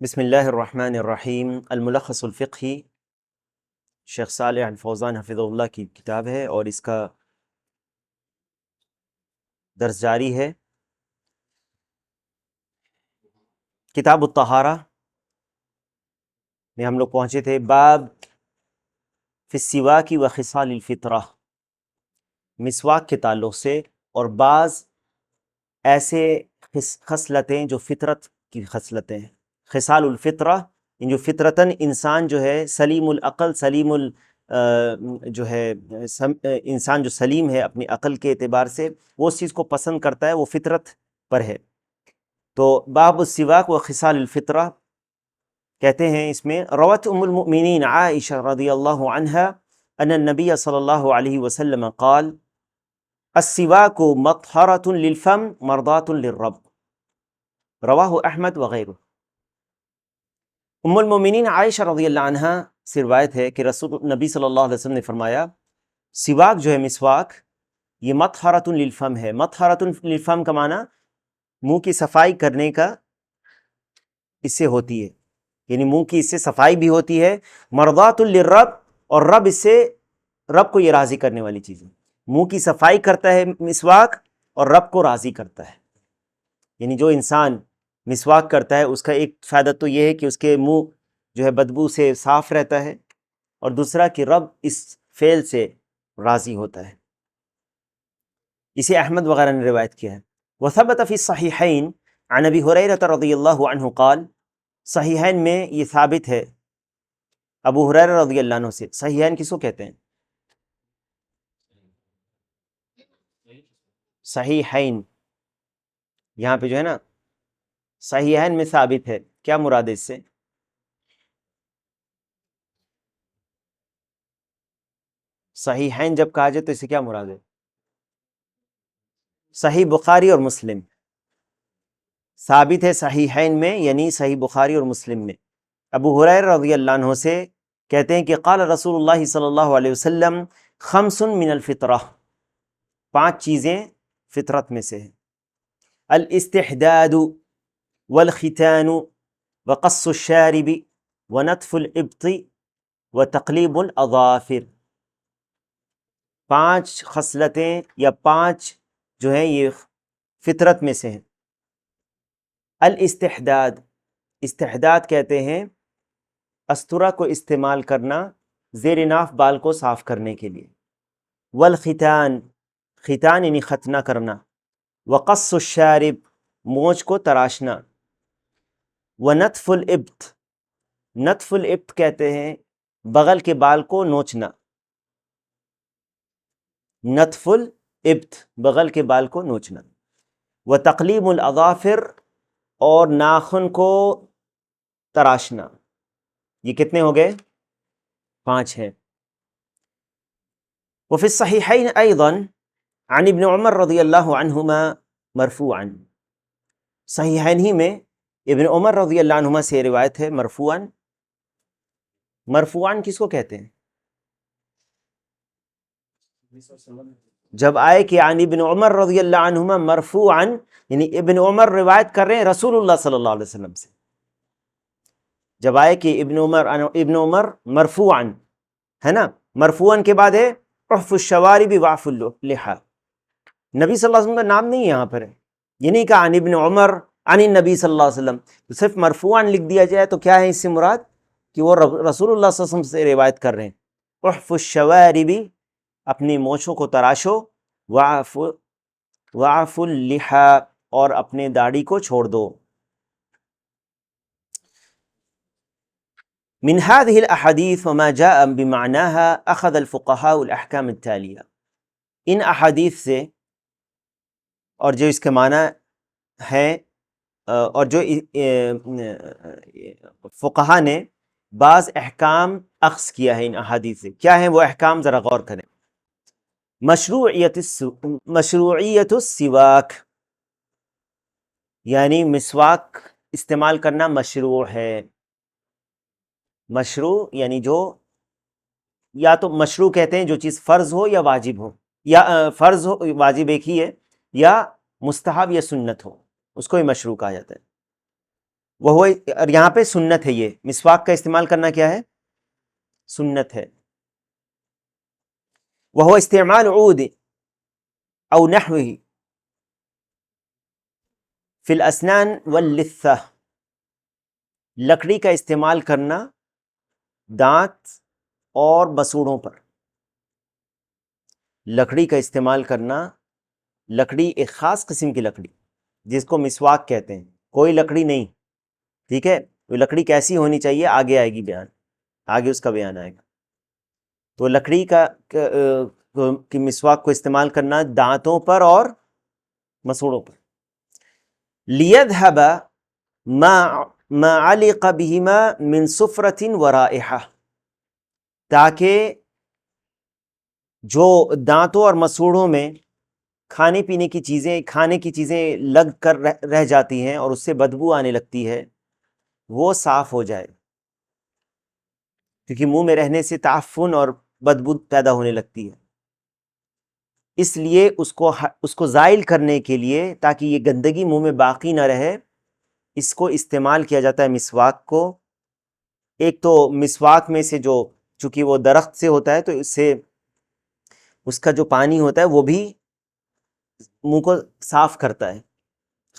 بسم اللہ الرحمن الرحیم الملخص الفقہی شیخ صالح الفوزان حفظہ اللہ کی کتاب ہے اور اس کا درس جاری ہے۔ کتاب الطہارہ میں ہم لوگ پہنچے تھے باب فی السواک و خصال الفطرہ، مسواک کے تعلق سے اور بعض ایسے خصلتیں جو فطرت کی خصلتیں ہیں۔ خصال الفطرہ جو فطرتاً انسان جو ہے سلیم العقل جو ہے انسان جو سلیم ہے اپنی عقل کے اعتبار سے، وہ اس چیز کو پسند کرتا ہے، وہ فطرت پر ہے۔ تو باب السواک و خصال الفطرہ کہتے ہیں اس میں روت ام المؤمنین عائشہ رضی اللہ عنہا ان النبی صلی اللہ علیہ وسلم قال السواک مطہرۃ للفم مرضاۃ للرب، رواہ احمد وغیرہ۔ ام المؤمنین عائشہ رضی اللہ عنہ سے روایت ہے کہ رسول نبی صلی اللہ علیہ وسلم نے فرمایا سواک جو ہے مسواک یہ مطہرۃ للفم ہے۔ مطہرۃ للفم کا معنی منہ کی صفائی کرنے کا اس سے ہوتی ہے، یعنی منہ کی اس سے صفائی بھی ہوتی ہے۔ مرضاۃ للرب، اور رب اس سے رب کو یہ راضی کرنے والی چیز ہے۔ منہ کی صفائی کرتا ہے مسواک اور رب کو راضی کرتا ہے، یعنی جو انسان مسواک کرتا ہے اس کا ایک فائدہ تو یہ ہے کہ اس کے منہ جو ہے بدبو سے صاف رہتا ہے، اور دوسرا کہ رب اس فعل سے راضی ہوتا ہے۔ اسے احمد وغیرہ نے روایت کیا ہے۔ وثبت فی الصحیحین عن ابی ہریرہ رضی اللہ عنہ قال، صحیحین میں یہ ثابت ہے ابو ہریرہ رضی اللہ عنہ سے۔ صحیحین کس کو کہتے ہیں؟ صحیحین یہاں پہ جو ہے نا صحیحین میں ثابت ہے، کیا مراد ہے اس سے؟ صحیحین جب کہا جائے تو اسے کیا مراد ہے؟ صحیح بخاری اور مسلم ثابت ہے صحیحین میں، یعنی صحیح بخاری اور مسلم میں۔ ابو ہریرہ رضی اللہ عنہ سے کہتے ہیں کہ قال رسول اللہ صلی اللہ علیہ وسلم خمس من الفطرہ، 5 چیزیں فطرت میں سے ہیں۔ الاستحداد والختان وقص الشارب ونتف الابط وتقلیب الاظافر، 5 خصلتیں یا 5 جو ہیں یہ فطرت میں سے ہیں۔ الاستحداد، استحداد کہتے ہیں استورہ کو استعمال کرنا زیر ناف بال کو صاف کرنے کے لیے۔ والختان، ختان یعنی ختنہ کرنا۔ وقص الشارب، مونچھ کو تراشنا۔ ونتف الابط، نتف الابط کہتے ہیں بغل کے بال کو نوچنا۔ نتف الابط، بغل کے بال کو نوچنا۔ وتقلیم الاظافر، اور ناخن کو تراشنا۔ یہ کتنے ہو گئے؟ 5 ہیں۔ وفي الصحيحين أيضا عن ابن عمر رضی اللہ عنہما مرفوعا، صحیحین ہی میں ابن عمر رضی اللہ عنہما سے روایت ہے مرفوعا۔ مرفوعا کس کو کہتے ہیں؟ جب آئے کہ عن ابن عمر رضی اللہ عنہما مرفوعا، یعنی ابن عمر روایت کر رہے ہیں رسول اللہ صلی اللہ علیہ وسلم سے۔ جب آئے کہ ابن عمر مرفوعا ہے نا، مرفوعا کے بعد ہے احف الشوارب واعف اللحى، نبی صلی اللہ علیہ وسلم کا نام نہیں یہاں پر ہے، یہ نہیں کہا عن ابن عمر عن النبی صلی اللہ علیہ وسلم، تو صرف مرفوعا لکھ دیا جائے تو کیا ہے اس سے مراد کہ وہ رسول اللہ صلی اللہ علیہ وسلم سے روایت کر رہے ہیں۔ احف الشوارب، اپنی مونچھوں کو تراشو، واعف اللحى، اور اپنے داڑھی کو چھوڑ دو۔ من هذه الاحاديث وما جاء بمعناها اخذ الفقهاء الاحکام التالية، ان احادیث سے اور جو اس کے معنی ہیں اور جو فقہا نے بعض احکام اخذ کیا ہے ان احادیث سے، کیا ہیں وہ احکام، ذرا غور کریں۔ مشروعیت السواک، یعنی مسواک استعمال کرنا مشروع ہے۔ مشروع یعنی جو یا تو مشروع کہتے ہیں جو چیز فرض ہو یا واجب ہو، یا فرض ہو واجب ایک ہی ہے، یا مستحب یا سنت ہو، اس کو ہی مشروع کہا جاتا ہے۔ وہ اور یہاں پہ سنت ہے، یہ مسواک کا استعمال کرنا کیا ہے؟ سنت ہے. وہ استعمال عود او نحوه فی الاسنان واللثہ، لکڑی کا استعمال کرنا دانت اور مسوڑوں پر. لکڑی کا استعمال کرنا، لکڑی ایک خاص قسم کی لکڑی جس کو مسواک کہتے ہیں، کوئی لکڑی نہیں، ٹھیک ہے؟ وہ لکڑی کیسی ہونی چاہیے آگے آئے گی بیان، آگے اس کا بیان آئے گا. تو لکڑی کی مسواک کو استعمال کرنا دانتوں پر اور مسوڑوں پر. لیذهب ما علق بهما من صفرة ورائحة، تاکہ جو دانتوں اور مسوڑوں میں کھانے پینے کی چیزیں، کھانے کی چیزیں لگ کر رہ جاتی ہیں اور اس سے بدبو آنے لگتی ہے، وہ صاف ہو جائے. کیونکہ منہ میں رہنے سے تعفن اور بدبو پیدا ہونے لگتی ہے، اس لیے اس کو زائل کرنے کے لیے، تاکہ یہ گندگی منہ میں باقی نہ رہے، اس کو استعمال کیا جاتا ہے مسواک کو. ایک تو مسواک میں سے جو، چونکہ وہ درخت سے ہوتا ہے تو اس سے اس کا جو پانی ہوتا ہے وہ بھی منہ کو صاف کرتا ہے،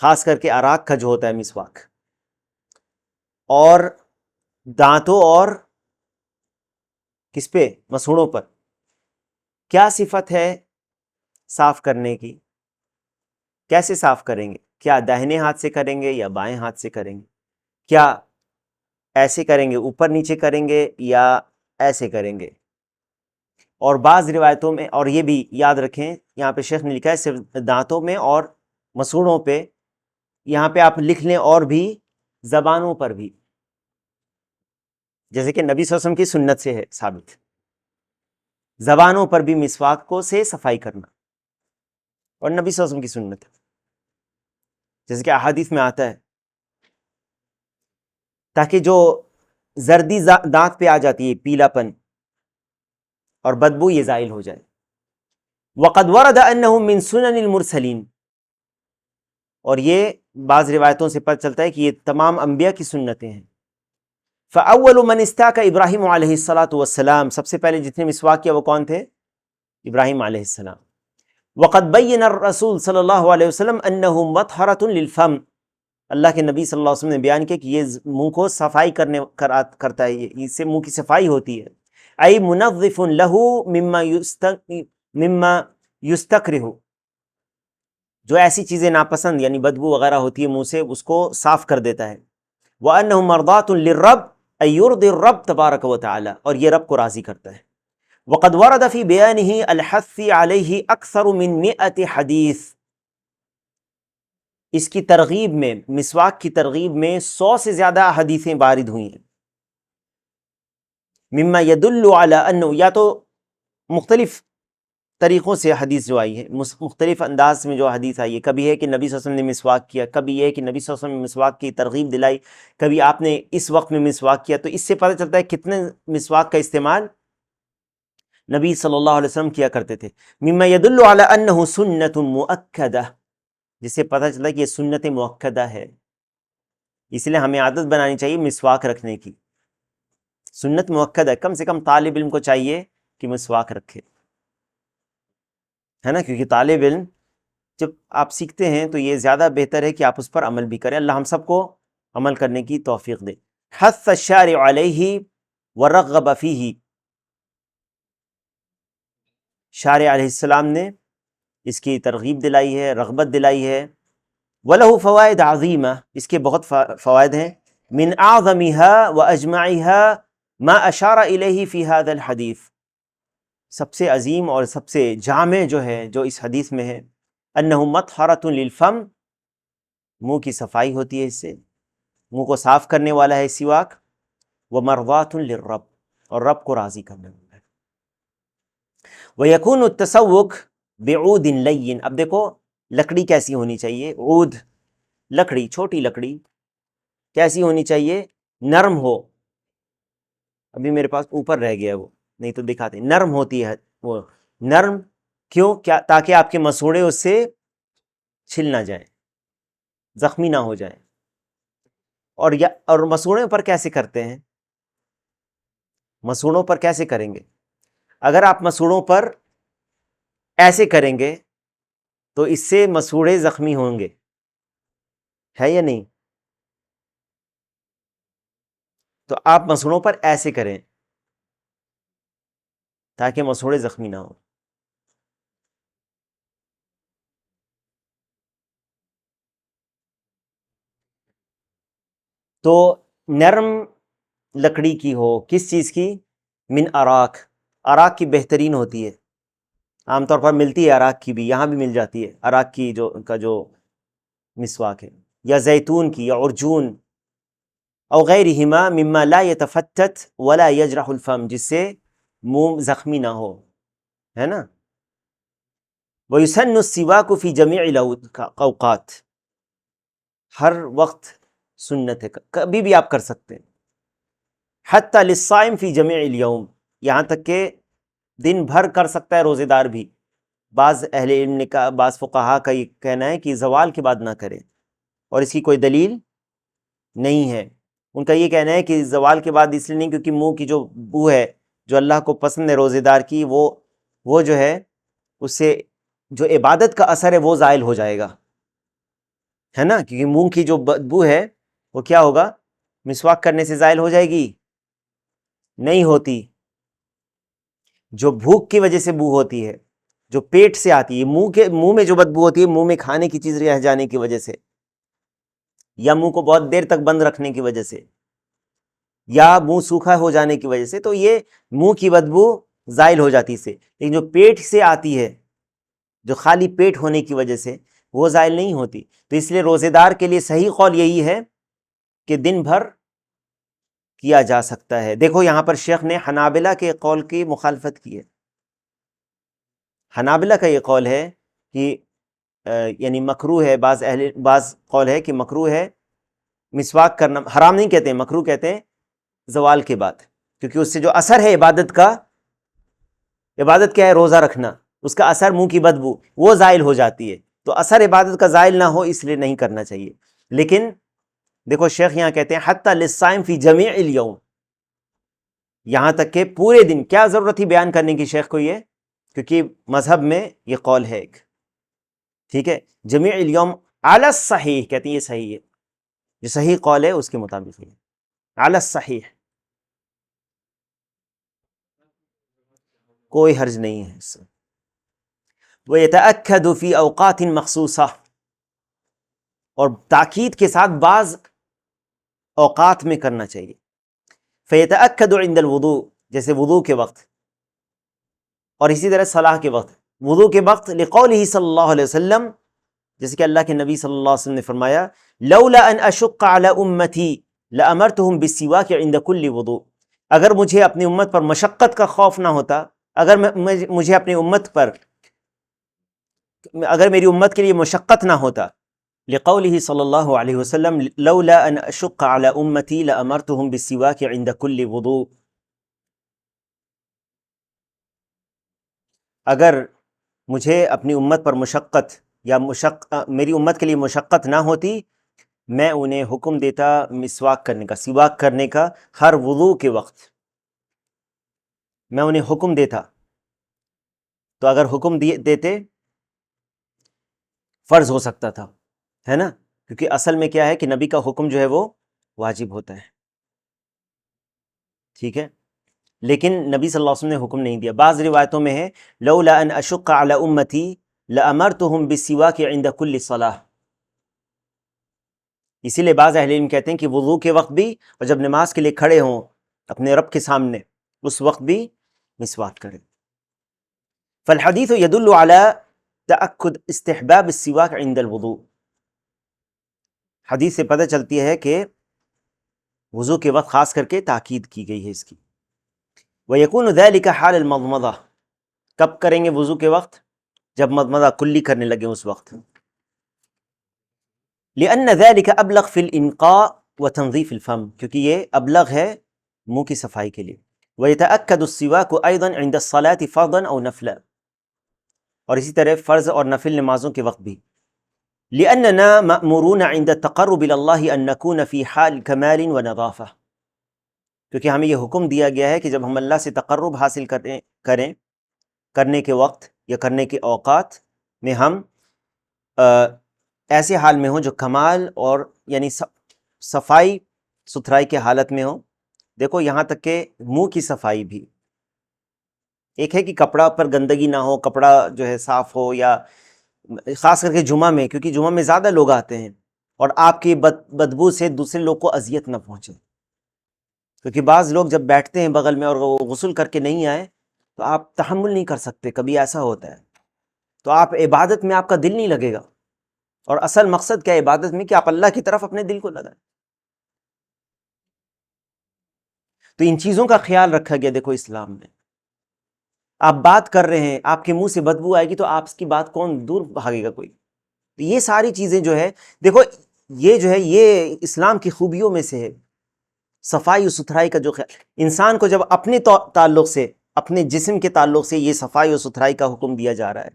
خاص کر کے عراق کا جو ہوتا ہے مسواک. اور دانتوں اور کس پہ؟ مسوڑوں پر کیا صفت ہے صاف کرنے کی؟ کیسے صاف کریں گے؟ کیا داہنے ہاتھ سے کریں گے یا بائیں ہاتھ سے کریں گے؟ کیا ایسے کریں گے اوپر نیچے کریں گے یا ایسے کریں گے؟ اور بعض روایتوں میں، اور یہ بھی یاد رکھیں یہاں پہ شیخ نے لکھا ہے صرف دانتوں میں اور مسوڑوں پہ، یہاں پہ آپ لکھ لیں اور بھی زبانوں پر بھی، جیسے کہ نبی صلی اللہ علیہ وسلم کی سنت سے ہے ثابت، زبانوں پر بھی مسواک کو سے صفائی کرنا، اور نبی صلی اللہ علیہ وسلم کی سنت ہے، جیسے کہ احادیث میں آتا ہے، تاکہ جو زردی دانت پہ آ جاتی ہے، پیلا پن اور بدبو، یہ زائل ہو جائے. وقد ورد انه من سنن المرسلین، اور یہ بعض روایتوں سے پتہ چلتا ہے کہ یہ تمام انبیاء کی سنتیں ہیں. فاول من استاک ابراہیم علیہ الصلاۃ والسلام، سب سے پہلے جتنے مسواک کیا وہ کون تھے؟ ابراہیم علیہ السلام. وقد بین الرسول صلی اللہ علیہ وسلم انه مطہرۃ للفم، اللہ کے نبی صلی اللہ علیہ وسلم نے بیان کیا کہ یہ منہ کو صفائی کرتا ہے، اس سے منہ کی صفائی ہوتی ہے. ای منظف لہ مما یستکرہ، جو ایسی چیزیں ناپسند یعنی بدبو وغیرہ ہوتی ہے منہ سے، اس کو صاف کر دیتا ہے. وَأَنَّهُ مَرْضَاتٌ لِلرَّبِّ أَن يُرْضِي الرَّبَّ تبارک و تعالی، اور یہ رب کو راضی کرتا ہے. وقد ورد فی بیانہ الحث علیہ اکثر من 100 حدیث، اس کی ترغیب میں، مسواک کی ترغیب میں 100 سے زیادہ حدیثیں وارد ہوئی ہیں. مما یدل علی انہ، یا تو مختلف طریقوں سے حدیث جو آئی ہے، مختلف انداز میں جو حدیث آئی ہے، کبھی ہے کہ نبی صلی اللہ علیہ وسلم نے مسواک کیا، کبھی یہ ہے کہ نبی صلی اللہ علیہ وسلم نے مسواک کی ترغیب دلائی، کبھی آپ نے اس وقت میں مسواک کیا. تو اس سے پتہ چلتا ہے کتنے مسواک کا استعمال نبی صلی اللہ علیہ وسلم کیا کرتے تھے. مما یدل علی انہ سنت مؤکدہ، جس سے پتہ چلتا ہے کہ یہ سنت مؤکدہ ہے، اس لیے ہمیں عادت بنانی چاہیے مسواک رکھنے کی. سنت مؤکد ہے، کم سے کم طالب علم کو چاہیے کہ مسواک رکھے، ہے نا؟ کیونکہ طالب علم جب آپ سیکھتے ہیں تو یہ زیادہ بہتر ہے کہ آپ اس پر عمل بھی کریں. اللہ ہم سب کو عمل کرنے کی توفیق دے. حث الشارع علیہ ورغب فیہ، شارع علیہ السلام نے اس کی ترغیب دلائی ہے، رغبت دلائی ہے. وَلَهُ فوائد عظیمہ، اس کے بہت فوائد ہیں. من اعظمها واجمعها ما اشار الیہ فی هذا الحدیث، سب سے عظیم اور سب سے جامع جو ہے، جو اس حدیث میں ہے، انہ مطہرۃ للفم، منہ کی صفائی ہوتی ہے اس سے، منہ کو صاف کرنے والا ہے سواک. ومرضات للرب، اور رب کو راضی کرنے والا ہے. ویکون التسوک بعود لین، اب دیکھو لکڑی کیسی ہونی چاہیے، عود لکڑی، چھوٹی لکڑی کیسی ہونی چاہیے؟ نرم ہو. ابھی میرے پاس اوپر رہ گیا وہ، نہیں تو دکھاتے. نرم ہوتی ہے وہ، نرم کیوں؟ کیا؟ تاکہ آپ کے مسوڑے اس سے چھل نہ جائیں، زخمی نہ ہو جائیں. اور مسوڑوں پر کیسے کرتے ہیں؟ مسوڑوں پر کیسے کریں گے؟ اگر آپ مسوڑوں پر ایسے کریں گے تو اس سے مسوڑے زخمی ہوں گے، ہے یا نہیں؟ تو آپ مسوڑوں پر ایسے کریں تاکہ مسوڑے زخمی نہ ہوں۔ تو نرم لکڑی کی ہو، کس چیز کی؟ من اراک، اراک کی بہترین ہوتی ہے، عام طور پر ملتی ہے اراک کی بھی، یہاں بھی مل جاتی ہے اراک کی جو مسواک ہے، یا زیتون کی یا عرجون، او غیرہما مما لا یتفتت ولا یجرح الفم، جس سے منہ زخمی نہ ہو، ہے نا؟ وَيُسَنُّ السِّوَاكُ فِي جَمِيعِ الْأَوْقَاتِ، ہر وقت سنت ہے، کبھی بھی آپ کر سکتے ہیں۔ حتی للصائم فی جمیع الیوم، یہاں تک کہ دن بھر کر سکتا ہے روزے دار بھی۔ بعض اہل علم نے کہا، بعض فقہا کا یہ کہنا ہے کہ زوال کے بعد نہ کرے، اور اس کی کوئی دلیل نہیں ہے۔ ان کا یہ کہنا ہے کہ زوال کے بعد اس لیے نہیں کیونکہ منہ کی جو بو ہے جو اللہ کو پسند ہے روزے دار کی، وہ جو ہے اس سے جو عبادت کا اثر ہے وہ زائل ہو جائے گا، ہے نا؟ کیونکہ منہ کی جو بدبو ہے وہ کیا ہوگا؟ مسواک کرنے سے زائل ہو جائے گی؟ نہیں ہوتی۔ جو بھوک کی وجہ سے بو ہوتی ہے، جو پیٹ سے آتی ہے، منہ میں جو بدبو ہوتی ہے منہ میں کھانے کی چیز رہ جانے کی وجہ سے، یا منہ کو بہت دیر تک بند رکھنے کی وجہ سے، یا منہ سوکھا ہو جانے کی وجہ سے، تو یہ منہ کی بدبو زائل ہو جاتی سے، لیکن جو پیٹ سے آتی ہے، جو خالی پیٹ ہونے کی وجہ سے، وہ زائل نہیں ہوتی۔ تو اس لیے روزے دار کے لیے صحیح قول یہی ہے کہ دن بھر کیا جا سکتا ہے۔ دیکھو یہاں پر شیخ نے حنابلہ کے قول کی مخالفت کی ہے۔ حنابلہ کا یہ قول ہے کہ یعنی مکروہ ہے، بعض قول ہے کہ مکروہ ہے مسواک کرنا، حرام نہیں کہتے ہیں، مکروہ کہتے ہیں زوال کے بعد، کیونکہ اس سے جو اثر ہے عبادت کا، عبادت کیا ہے؟ روزہ رکھنا، اس کا اثر منہ کی بدبو وہ زائل ہو جاتی ہے، تو اثر عبادت کا زائل نہ ہو اس لیے نہیں کرنا چاہیے۔ لیکن دیکھو شیخ یہاں کہتے ہیں حتی للصائم فی جمیع الیوم، یہاں تک کہ پورے دن، کیا ضرورت تھی بیان کرنے کی شیخ کو یہ؟ کیونکہ مذہب میں یہ قول ہے ایک، ٹھیک ہے؟ جمیع الیوم علی الصحیح کہتے ہیں، یہ صحیح ہے، جو صحیح قول ہے اس کے مطابق ہے علی الصحیح، کوئی حرج نہیں ہے اس سے۔ وَيَتَأَكَّدُ فِي أَوْقَاتٍ مَخْصُوصَةٍ، اور تاکید کے ساتھ بعض اوقات میں کرنا چاہیے۔ فَيَتَأَكَّدُ عِنْدَ الْوُضُوء، جیسے وضو کے وقت، اور اسی طرح صلاح کے وقت۔ وضو کے وقت لقولہ صلی اللہ علیہ وسلم، جیسے کہ اللہ کے نبی صلی اللہ علیہ وسلم نے فرمایا لولا ان اشق علی امتی لامرتهم بالسواک عند کل وضوء، اگر مجھے اپنی امت پر مشقت کا خوف نہ ہوتا، مجھے اپنی امت پر، اگر میری امت کے لیے مشقت نہ ہوتا، لقولہ صلی اللہ علیہ وسلم لولا ان اشق علی امتی لامرتهم بالسواک عند کل وضوء، اگر مجھے اپنی امت پر مشقت یا میری امت کے لیے مشقت نہ ہوتی، میں انہیں حکم دیتا مسواک کرنے کا، سواک کرنے کا، ہر وضو کے وقت میں انہیں حکم دیتا۔ تو اگر حکم دیتے فرض ہو سکتا تھا، ہے نا؟ کیونکہ اصل میں کیا ہے کہ نبی کا حکم جو ہے وہ واجب ہوتا ہے، ٹھیک ہے؟ لیکن نبی صلی اللہ علیہ وسلم نے حکم نہیں دیا۔ بعض روایتوں میں ہے لولا ان اشق علی امتی لامرتهم بالسواک عند کل صلاح، اسی لیے بعض اہل علم کہتے ہیں کہ وضو کے وقت بھی، اور جب نماز کے لیے کھڑے ہوں اپنے رب کے سامنے اس وقت بھی مسواک کریں۔ فالحدیث يدل على تأکد استحباب السواک عند الوضوء، حدیث سے پتہ چلتی ہے کہ وضو کے وقت خاص کر کے تاکید کی گئی ہے اس کی۔ وَيَكُونُ ذَلِكَ حَالَ الْمَضْمَضَةِ، کب کریں گے وضو کے وقت؟ جب مضمضہ کلی کرنے لگے اس وقت۔ لِأَنَّ ذَلِكَ أَبْلَغ فِي الْإِنْقَاءِ وَتَنْظِيفِ الْفَمِ، کیونکہ یہ ابلغ ہے منہ کی صفائی کے لیے۔ وَيَتَأَكَّدُ السِّوَاكُ أَيْضًا عِنْدَ الصَّلَاةِ فَرْضًا أَوْ نَفْلًا، اور اسی طرح فرض اور نفل نمازوں کے وقت بھی۔ لأننا مأمورون عند التقرب إلى الله أن نكون في حال كمال ونظافة، کیونکہ ہمیں یہ حکم دیا گیا ہے کہ جب ہم اللہ سے تقرب حاصل کرنے کے وقت یا کرنے کے اوقات میں ہم ایسے حال میں ہوں جو کمال اور یعنی صفائی ستھرائی کے حالت میں ہوں۔ دیکھو یہاں تک کہ منہ کی صفائی بھی، ایک ہے کہ کپڑا پر گندگی نہ ہو، کپڑا جو ہے صاف ہو، یا خاص کر کے جمعہ میں، کیونکہ جمعہ میں زیادہ لوگ آتے ہیں اور آپ کی بدبو سے دوسرے لوگ کو اذیت نہ پہنچے، کیونکہ بعض لوگ جب بیٹھتے ہیں بغل میں اور وہ غسل کر کے نہیں آئے تو آپ تحمل نہیں کر سکتے، کبھی ایسا ہوتا ہے، تو آپ عبادت میں آپ کا دل نہیں لگے گا، اور اصل مقصد کیا ہے عبادت میں کہ آپ اللہ کی طرف اپنے دل کو لگائیں۔ تو ان چیزوں کا خیال رکھا گیا دیکھو اسلام میں۔ آپ بات کر رہے ہیں، آپ کے منہ سے بدبو آئے گی تو آپ کی بات کون دور بھاگے گا کوئی؟ تو یہ ساری چیزیں جو ہے دیکھو، یہ جو ہے یہ اسلام کی خوبیوں میں سے ہے، صفائی و ستھرائی کا جو خیال انسان کو جب اپنے تعلق سے، اپنے جسم کے تعلق سے یہ صفائی و ستھرائی کا حکم دیا جا رہا ہے،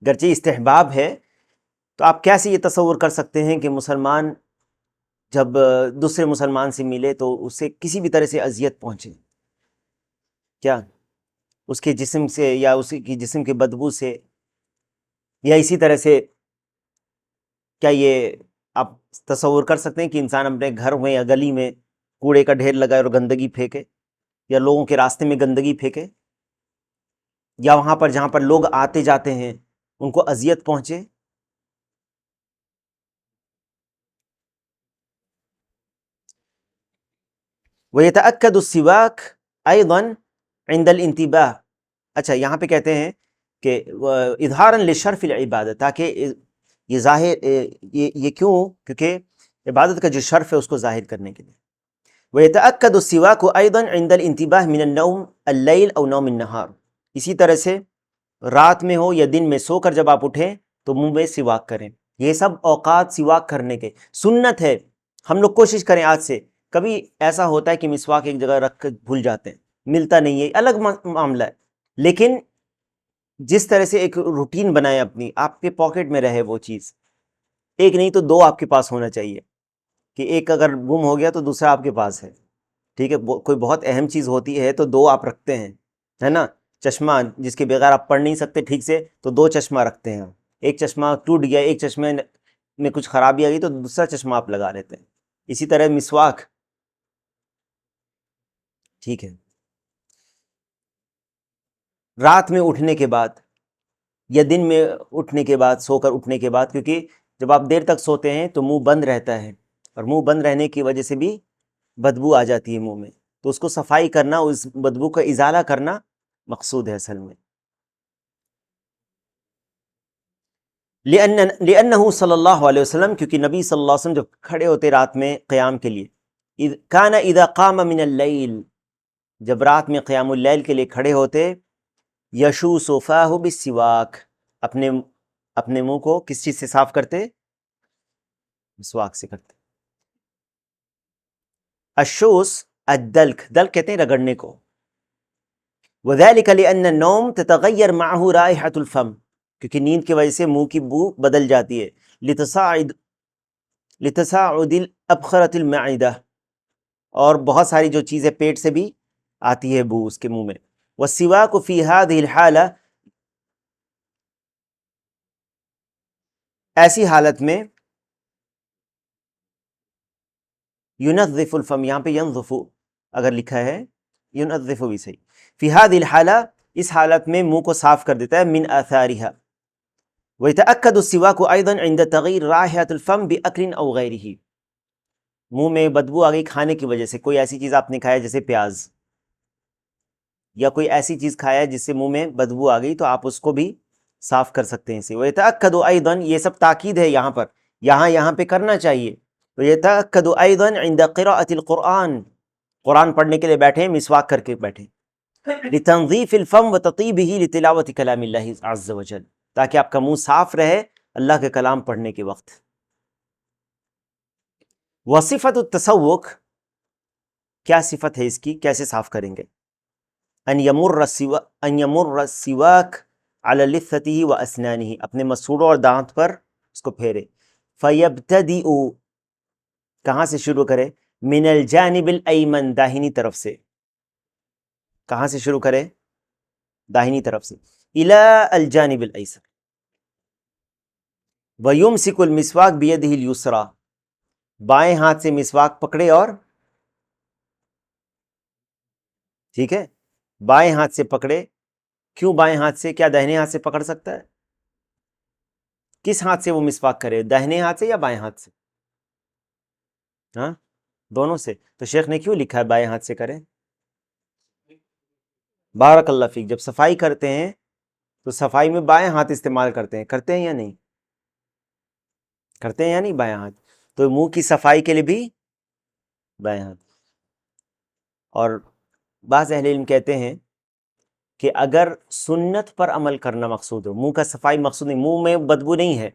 گرچہ استحباب ہے، تو آپ کیسے یہ تصور کر سکتے ہیں کہ مسلمان جب دوسرے مسلمان سے ملے تو اسے کسی بھی طرح سے اذیت پہنچے؟ کیا اس کے جسم سے، یا اس کی جسم کے بدبو سے، یا اسی طرح سے کیا یہ آپ تصور کر سکتے ہیں کہ انسان اپنے گھر میں یا گلی میں کوڑے کا ڈھیر لگائے اور گندگی پھینکے، یا لوگوں کے راستے میں گندگی پھینکے، یا وہاں پر جہاں پر لوگ آتے جاتے ہیں ان کو اذیت پہنچے؟ وَيَتَأَكَّدُ السِّوَاكُ أَيْضًا عِنْدَ الْإِنْتِبَاهِ۔ اچھا یہاں پہ کہتے ہیں کہ اظہاراً لِشَرْفِ الْعِبَادَةِ، تاکہ یہ ظاہر یہ کیوں؟ کیونکہ عبادت کا جو شرف ہے اس کو ظاہر کرنے کے لیے۔ وَيَتَأَكَّدُ السِّوَاكُ أَيْضًا عِنْدَ الْإِنْتِبَاهِ مِنَ النَّوْمِ اللَّيْلِ أَوْ نَوْمِ النَّهَارِ، اسی طرح سے رات میں ہو یا دن میں سو کر جب آپ اٹھیں تو منہ میں سواک کریں۔ یہ سب اوقات سواک کرنے کے سنت ہے۔ ہم لوگ کوشش کریں آج سے، کبھی ایسا ہوتا ہے کہ مسواک ایک جگہ رکھ کر بھول جاتے ہیں، ملتا نہیں ہے، الگ معاملہ ہے، لیکن جس طرح سے ایک روٹین بنائے اپنی، آپ کے پاکٹ میں رہے وہ چیز، ایک نہیں تو دو آپ کے پاس ہونا چاہیے، کہ ایک اگر گم ہو گیا تو دوسرا آپ کے پاس ہے، ٹھیک ہے؟ کوئی بہت اہم چیز ہوتی ہے تو دو آپ رکھتے ہیں، ہے نا؟ چشمہ جس کے بغیر آپ پڑھ نہیں سکتے ٹھیک سے تو دو چشمہ رکھتے ہیں، ایک چشمہ ٹوٹ گیا، ایک چشمے میں کچھ خرابی آ گئی تو دوسرا چشمہ آپ لگا لیتے ہیں۔ اسی طرح مسواک، ٹھیک ہے؟ رات میں اٹھنے کے بعد یا دن میں اٹھنے کے بعد، سو کر اٹھنے کے بعد، کیونکہ جب آپ دیر تک سوتے ہیں تو منہ بند رہتا ہے، اور منہ بند رہنے کی وجہ سے بھی بدبو آ جاتی ہے منہ میں، تو اس کو صفائی کرنا، اس بدبو کا ازالہ کرنا مقصود ہے اصل میں۔ لأنہ صلی اللہ علیہ وسلم، کیونکہ نبی صلی اللہ علیہ وسلم جب کھڑے ہوتے رات میں قیام کے لیے، کان اذا قام من اللیل، جب رات میں قیام اللیل کے لیے کھڑے ہوتے، یشوس فاہ بالسواک، اپنے منہ کو کس چیز سے صاف کرتے؟ مسواک سے کرتے۔ الشوس الدلک، دلک کہتے ہیں رگڑنے کو۔ وذلك لأن النوم تتغیر معه رائحة الفم، کیونکہ نیند کی وجہ سے منہ کی بو بدل جاتی ہے، لتصاعد الابخرة المعدہ، اور بہت ساری جو چیزیں پیٹ سے بھی آتی ہے بو اس کے منہ میں۔ والسواک فی هذه الحالہ، ایسی حالت میں، ينظف الفم، یہاں پہ ينظف اگر لکھا ہے، ينظف بھی صحیح، فی هذه الحالہ، اس حالت میں منہ کو صاف کر دیتا ہے، من آثارها۔ ويتأكد السواك أيضا عند تغيير رائحة الفم بأكل أو غيره، منہ میں بدبو آ گئی کھانے کی وجہ سے، کوئی ایسی چیز آپ نے کھایا جیسے پیاز، یا کوئی ایسی چیز کھایا جس سے منہ میں بدبو آ گئی، تو آپ اس کو بھی صاف کر سکتے ہیں اسے۔ ويتأكد أيضا، یہ سب تاکید ہے یہاں پر، یہاں پہ کرنا چاہیے۔ ويتأكد أيضا عند قراءة القرآن، قرآن پڑھنے کے لیے بیٹھیں مسواک کر کے بیٹھیں، لتنظیف الفم وتطیبه لتلاوت کلام اللہ عز وجل، تاکہ آپ کا منہ صاف رہے اللہ کے کلام پڑھنے کے وقت۔ وصفت التسوک، کیا صفت ہے اس کی، کیسے صاف کریں گے؟ ان یمر السواک علی لثته واسنانه، اپنے مسوڑوں اور دانت پر اس کو پھیرے. فَيَبْتَدِئُ کہاں سے شروع کرے؟ من الجانب الایمن داہنی طرف سے. کہاں سے شروع کرے؟ داہنی طرف سے. الی الجانب الایسر. وَيُمْسِكُ الْمِسْوَاكَ بِيَدِهِ الْيُسْرَى بائیں ہاتھ سے مسواک پکڑے اور ٹھیک ہے بائیں ہاتھ سے پکڑے. کیوں بائیں ہاتھ سے؟ کیا داہنے ہاتھ سے پکڑ سکتا ہے؟ کس ہاتھ سے وہ مسواک کرے؟ داہنے ہاتھ سے یا بائیں ہاتھ سے؟ ہاں دونوں سے. تو شیخ نے کیوں لکھا ہے بائیں ہاتھ سے کرے؟ بارک اللہ فیک. جب صفائی کرتے ہیں تو صفائی میں بائیں ہاتھ استعمال کرتے ہیں یا نہیں؟ کرتے ہیں یا نہیں بائیں ہاتھ؟ تو منہ کی صفائی کے لیے بھی بائیں ہاتھ. اور بعض اہل علم کہتے ہیں کہ اگر سنت پر عمل کرنا مقصود ہو، منہ کا صفائی مقصود نہیں، منہ میں بدبو نہیں ہے،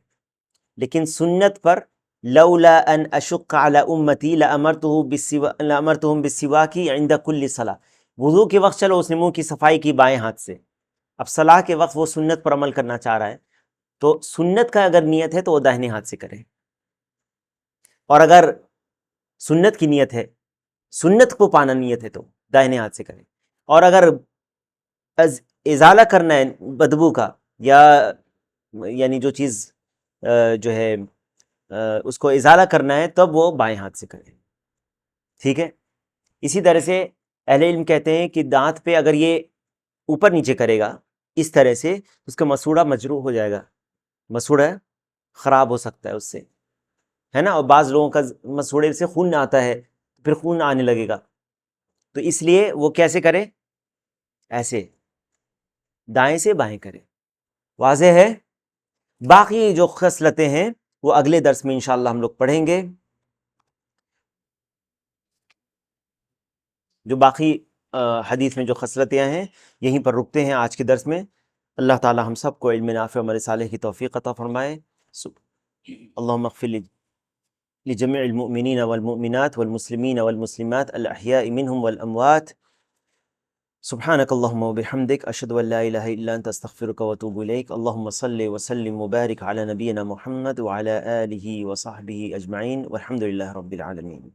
لیکن سنت پر لولا ان اشق علی امتی لامرتهم بالسواک عند کل صلاۃ. وضو کے وقت چلو اس نے منہ کی صفائی کی بائیں ہاتھ سے، اب صلاح کے وقت وہ سنت پر عمل کرنا چاہ رہا ہے تو سنت کا اگر نیت ہے تو وہ داہنے ہاتھ سے کرے. اور اگر سنت کی نیت ہے، سنت کو پانا نیت ہے تو داہنے ہاتھ سے کرے. اور اگر ازالہ کرنا ہے بدبو کا، یا یعنی جو چیز جو ہے اس کو ازالہ کرنا ہے، تب وہ بائیں ہاتھ سے کرے. ٹھیک ہے. اسی طرح سے اہل علم کہتے ہیں کہ دانت پہ اگر یہ اوپر نیچے کرے گا اس طرح سے، اس کا مسوڑا مجروح ہو جائے گا، مسوڑا خراب ہو سکتا ہے اس سے، ہے نا. اور بعض لوگوں کا مسوڑے سے خون آتا ہے، پھر خون آنے لگے گا، تو اس لیے وہ کیسے کرے؟ ایسے دائیں سے بائیں کرے. واضح ہے؟ باقی جو خصلتیں ہیں وہ اگلے درس میں انشاءاللہ ہم لوگ پڑھیں گے. جو باقی حدیث میں جو خصلتیں ہیں یہیں پر رکتے ہیں آج کے درس میں. اللہ تعالی ہم سب کو علم نافع و عمل صالح کی توفیق عطا فرمائے. اللہم اغفر لجميع المؤمنین والمؤمنات والمسلمین والمسلمات الاحیاء منهم والاموات. سبحانک اللہم وبحمدک اشہد ان لا الہ الا انت استغفرک واتوب الیک. اللہم صل وسلم وبارک علی نبینا محمد وعلی آلہ وصحبہ اجمعین والحمد للہ رب العالمین.